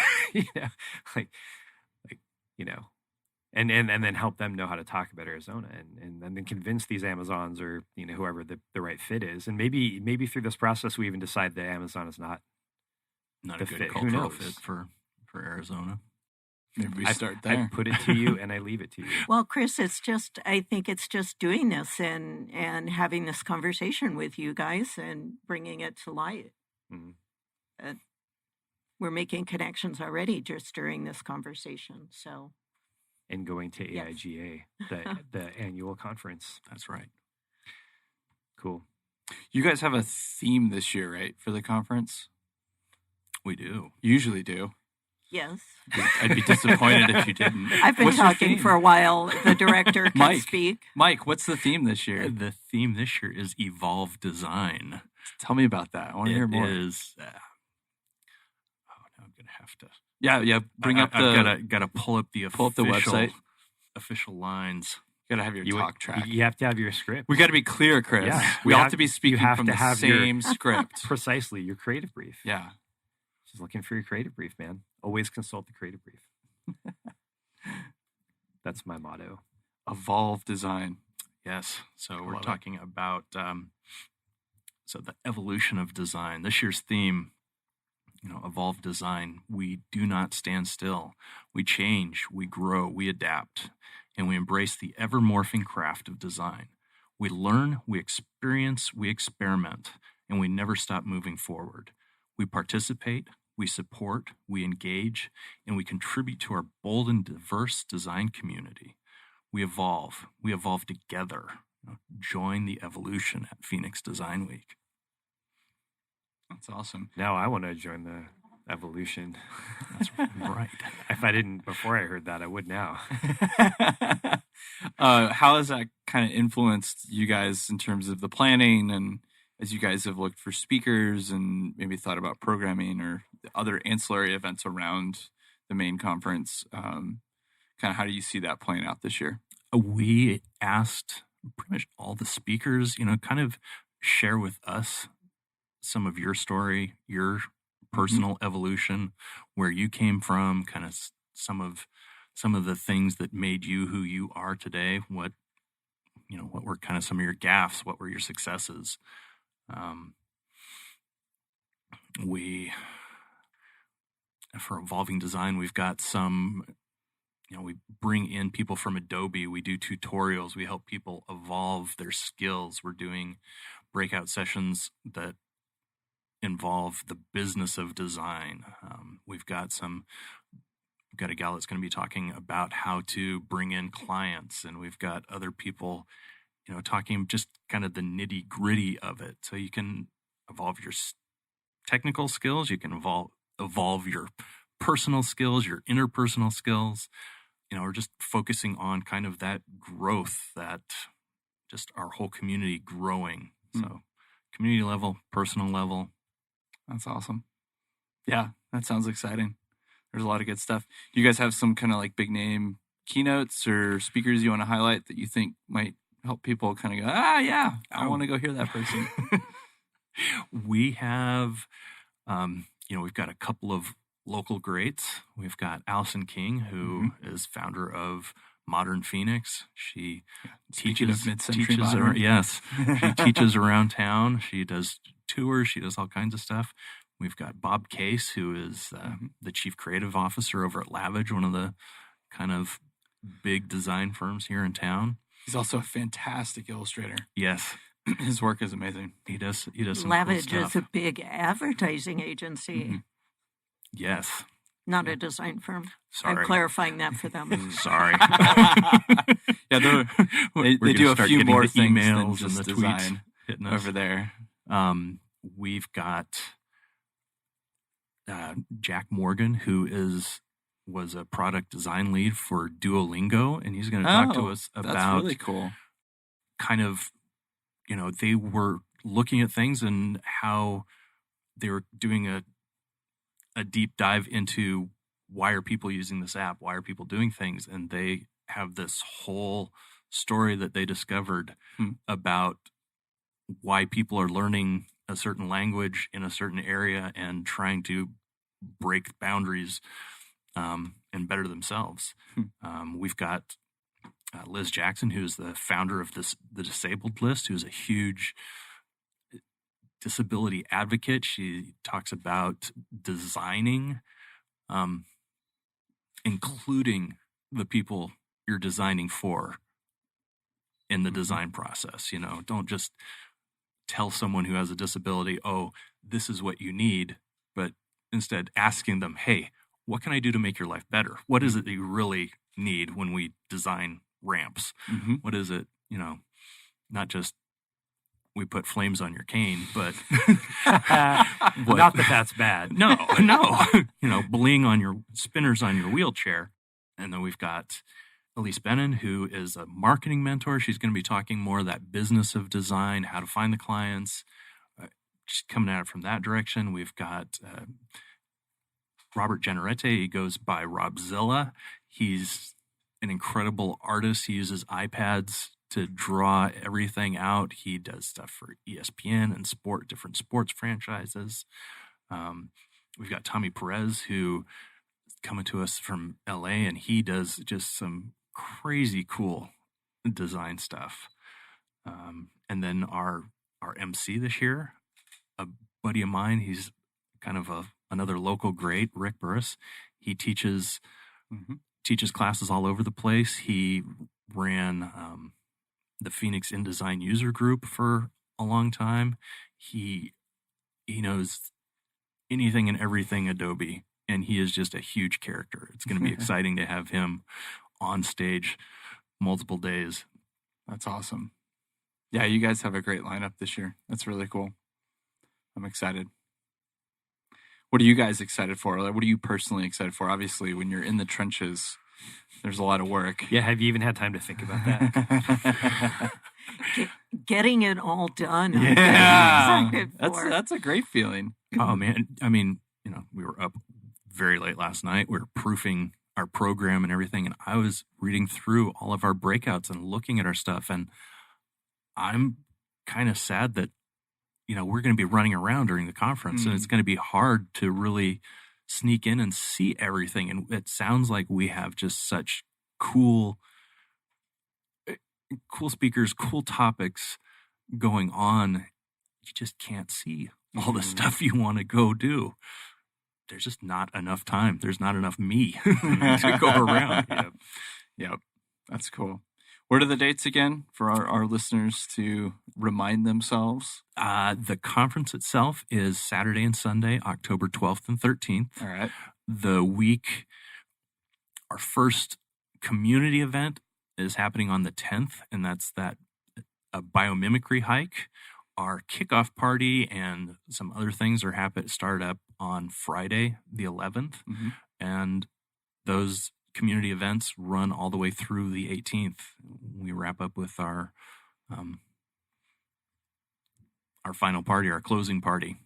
and then help them know how to talk about Arizona, and then convince these Amazons, or whoever the right fit is, and maybe through this process we even decide that Amazon is not a the good fit. cultural fit for Arizona. Maybe we start there. I put it to you, and I leave it to you. Well, Chris, I think it's just doing this and having this conversation with you guys and bringing it to light. Mm-hmm. We're making connections already just during this conversation. So, and going to AIGA, the annual conference. That's right. Cool. You guys have a theme this year, right, for the conference? We do. Usually do. Yes. I'd be disappointed if you didn't. I've been talking for a while. The director can speak. Mike, what's the theme this year? The theme this year is Evolve Design. Tell me about that. I want to hear more. It is. Now I'm going to have to. Yeah. Bring up I've got to pull up the website. Official lines. You got to have your talk track. You have to have your script. We got to be clear, Chris. Yeah, we have to be speaking from the same script. Precisely, your creative brief. Yeah. Just looking for your creative brief, man. Always consult the creative brief. That's my motto. Evolve Design. Yes. So we're talking about the evolution of design. This year's theme, Evolve Design. We do not stand still. We change, we grow, we adapt, and we embrace the ever-morphing craft of design. We learn, we experience, we experiment, and we never stop moving forward. We participate, we support, we engage, and we contribute to our bold and diverse design community. We evolve together. Join the evolution at Phoenix Design Week. That's awesome. Now I want to join the evolution. That's right. If I didn't before I heard that, I would now. How has that kind of influenced you guys in terms of the planning, and as you guys have looked for speakers and maybe thought about programming or other ancillary events around the main conference? Kind of how do you see that playing out this year? We asked pretty much all the speakers, kind of share with us some of your story, your personal evolution, where you came from, kind of some of the things that made you who you are today. What were kind of some of your gaffes? What were your successes? For Evolving Design, we've got some, we bring in people from Adobe. We do tutorials. We help people evolve their skills. We're doing breakout sessions that involve the business of design. We've got a gal that's going to be talking about how to bring in clients, and we've got other people, talking just kind of the nitty gritty of it. So you can evolve your technical skills. You can evolve your personal skills, your interpersonal skills. We're just focusing on kind of that growth, that just our whole community growing. So community level, personal level. That's awesome. Yeah, that sounds exciting. There's a lot of good stuff. Do you guys have some kind of like big name keynotes or speakers you want to highlight that you think might help people kind of go, yeah, I want to go hear that person? We have, we've got a couple of local greats. We've got Allison King, who is founder of Modern Phoenix. She teaches around, yes. She teaches around town. She does tours. She does all kinds of stuff. We've got Bob Case, who is the chief creative officer over at Lavage, one of the kind of big design firms here in town. He's also a fantastic illustrator. Yes. His work is amazing. He does some Lavage cool stuff. is a big advertising agency. Yes. Not a design firm. Sorry. I'm clarifying that for them. Sorry. Yeah, they do a few more things than just and the design hitting us over there. We've got Jack Morgan, who was a product design lead for Duolingo, and he's going to talk to us about that's really cool. kind of, they were looking at things and how they were doing a deep dive into why are people using this app? Why are people doing things? And they have this whole story that they discovered about why people are learning a certain language in a certain area and trying to break boundaries and better themselves. We've got Liz Jackson, who's the founder of the Disabled List, who's a huge disability advocate. She talks about designing, including the people you're designing for in the design process. Don't just tell someone who has a disability, oh, this is what you need, but instead asking them, hey, what can I do to make your life better? What is it that you really need when we design ramps? What is it, not just we put flames on your cane, but not that that's bad. No, bling on your spinners on your wheelchair. And then we've got Elise Bennon, who is a marketing mentor. She's going to be talking more of that business of design, how to find the clients. She's coming at it from that direction. We've got Robert Generete. He goes by Robzilla. He's an incredible artist. He uses iPads to draw everything out. He does stuff for ESPN and different sports franchises. We've got Tommy Perez, who is coming to us from LA, and he does just some crazy cool design stuff. And then our MC this year, a buddy of mine, he's kind of another local great, Rick Burris. He teaches classes all over the place. He ran the Phoenix InDesign user group for a long time. He knows anything and everything Adobe, and he is just a huge character. It's going to be exciting to have him on stage multiple days. That's awesome. Yeah, you guys have a great lineup this year. That's really cool. I'm excited. What are you guys excited for? Like, what are you personally excited for? Obviously, when you're in the trenches, there's a lot of work. Yeah, have you even had time to think about that? Getting it all done. Yeah, that's a great feeling. Oh man, I mean, we were up very late last night. We were proofing our program and everything, and I was reading through all of our breakouts and looking at our stuff, and I'm kind of sad that we're going to be running around during the conference, and it's going to be hard to really sneak in and see everything. And it sounds like we have just such cool speakers, cool topics going on. You just can't see all the stuff you want to go do. There's just not enough time. There's not enough me to go around. Yep. That's cool. What are the dates again for our listeners to remind themselves? The conference itself is Saturday and Sunday, October 12th and 13th. All right. The week, our first community event is happening on the 10th, and that's a biomimicry hike. Our kickoff party and some other things start up on Friday, the 11th, and those community events run all the way through the 18th. We wrap up with our final party, our closing party.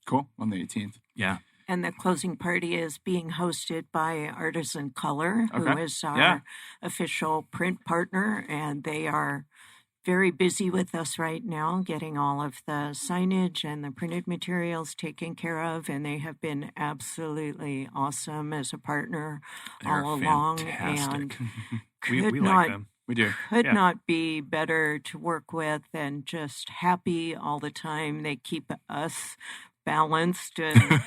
Cool. On the 18th. Yeah. And the closing party is being hosted by Artisan Color, who is our official print partner, and they are very busy with us right now, getting all of the signage and the printed materials taken care of, and they have been absolutely awesome as a partner all along. And we like them. We do. Could not be better to work with, and just happy all the time. They keep us balanced and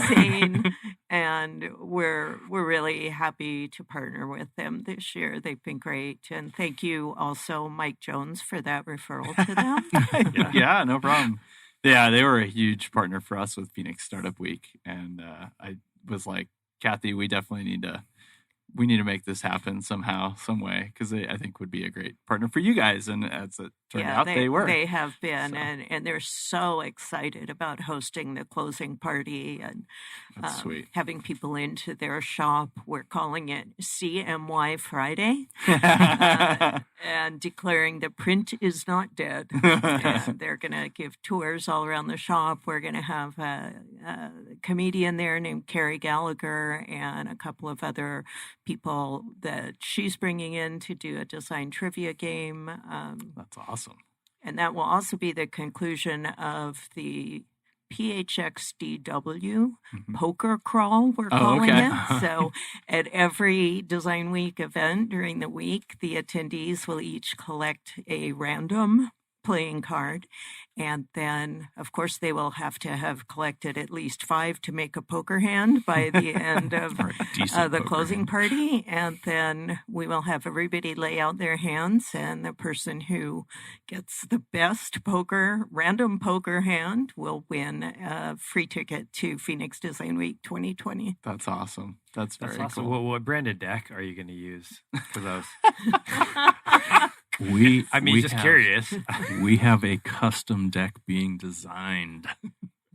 sane, and we're really happy to partner with them this year. They've been great, and thank you also, Mike Jones, for that referral to them. Yeah, no problem. Yeah, they were a huge partner for us with Phoenix Startup Week, and I was like, Kathy, we definitely need to we need to make this happen somehow, some way, because I think would be a great partner for you guys. And as it turned out, they were. They have been, and they're so excited about hosting the closing party and That's sweet. Having people into their shop. We're calling it CMY Friday and declaring the print is not dead. And they're going to give tours all around the shop. We're going to have a comedian there named Carrie Gallagher and a couple of other people that she's bringing in to do a design trivia game. That's awesome. And that will also be the conclusion of the PHXDW poker crawl, we're calling it. So at every Design Week event during the week, the attendees will each collect a random playing card. And then, of course, they will have to have collected at least 5 to make a poker hand by the end of the closing party. And then we will have everybody lay out their hands, and the person who gets the best random poker hand will win a free ticket to Phoenix Design Week 2020. That's awesome. That's very awesome. cool. What branded deck are you going to use for those? Curious. We have a custom deck being designed.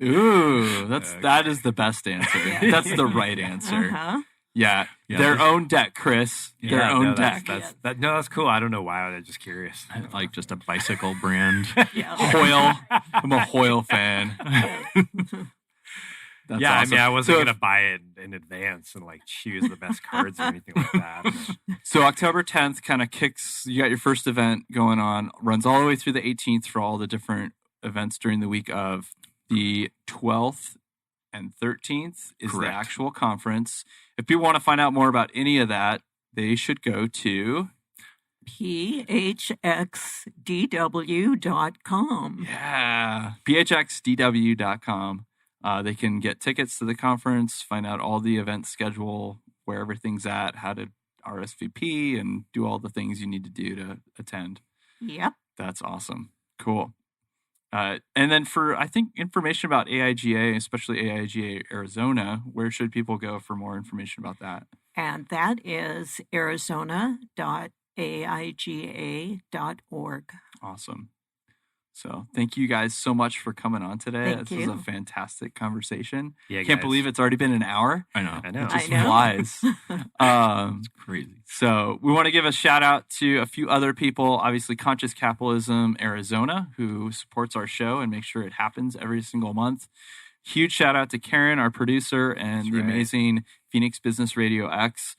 Ooh, that is the best answer. Yeah. That's the right answer. Yeah, their own deck, Chris. Their own deck. That's cool. I don't know why. I'm just curious. Like just a bicycle brand. Hoyle. I'm a Hoyle fan. That's awesome. I wasn't going to buy it in advance and like choose the best cards or anything like that. So October 10th kind of you got your first event going on, runs all the way through the 18th for all the different events during the week of. The 12th and 13th is the actual conference. If people want to find out more about any of that, they should go to phxdw.com. Yeah, phxdw.com. They can get tickets to the conference, find out all the event schedule, where everything's at, how to RSVP, and do all the things you need to do to attend. Yep. That's awesome. Cool. And then for, I think, information about AIGA, especially AIGA Arizona, where should people go for more information about that? And that is arizona.aiga.org. Awesome. So thank you guys so much for coming on today. This was a fantastic conversation. Yeah, Can't believe it's already been an hour. I know. It just flies. It's crazy. So we want to give a shout out to a few other people. Obviously, Conscious Capitalism Arizona, who supports our show and makes sure it happens every single month. Huge shout out to Karen, our producer, and the amazing Phoenix Business RadioX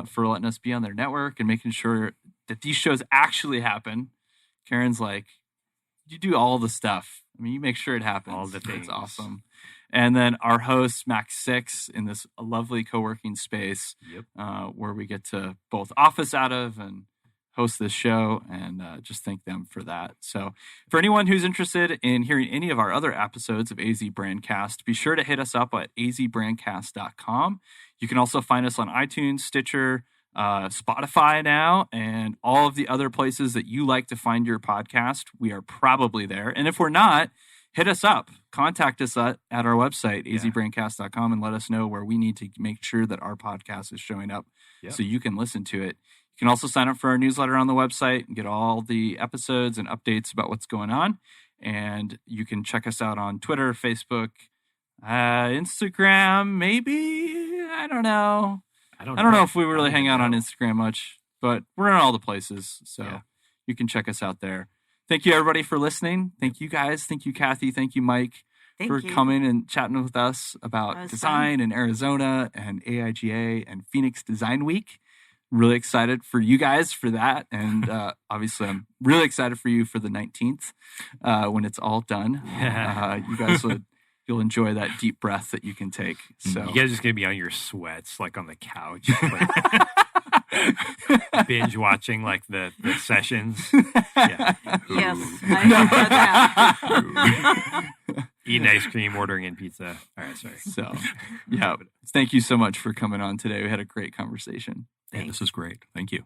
for letting us be on their network and making sure that these shows actually happen. Karen's like, you do all the stuff. I mean, you make sure it happens. All the things. It's awesome. And then our host, Max 6, in this lovely co-working space where we get to both office out of and host this show, and just thank them for that. So for anyone who's interested in hearing any of our other episodes of AZ BRANDCAST, be sure to hit us up at azbrandcast.com. You can also find us on iTunes, Stitcher, Spotify now, and all of the other places that you like to find your podcast. We are probably there. And if we're not, hit us up. Contact us at our website, azbrandcast.com, and let us know where we need to make sure that our podcast is showing up so you can listen to it. You can also sign up for our newsletter on the website and get all the episodes and updates about what's going on. And you can check us out on Twitter, Facebook, Instagram, maybe. I don't know. I don't know if we really hang out on Instagram much, but we're in all the places. So you can check us out there. Thank you, everybody, for listening. Thank you, guys. Thank you, Kathy. Thank you, Mike, for coming and chatting with us about design in Arizona and AIGA and Phoenix Design Week. Really excited for you guys for that. And obviously, I'm really excited for you for the 19th when it's all done. You guys you'll enjoy that deep breath that you can take. So you guys are just going to be on your sweats, like on the couch, binge watching like the sessions. Yes, I know that. Eating ice cream, ordering in pizza. All right, sorry. So, thank you so much for coming on today. We had a great conversation. This is great. Thank you.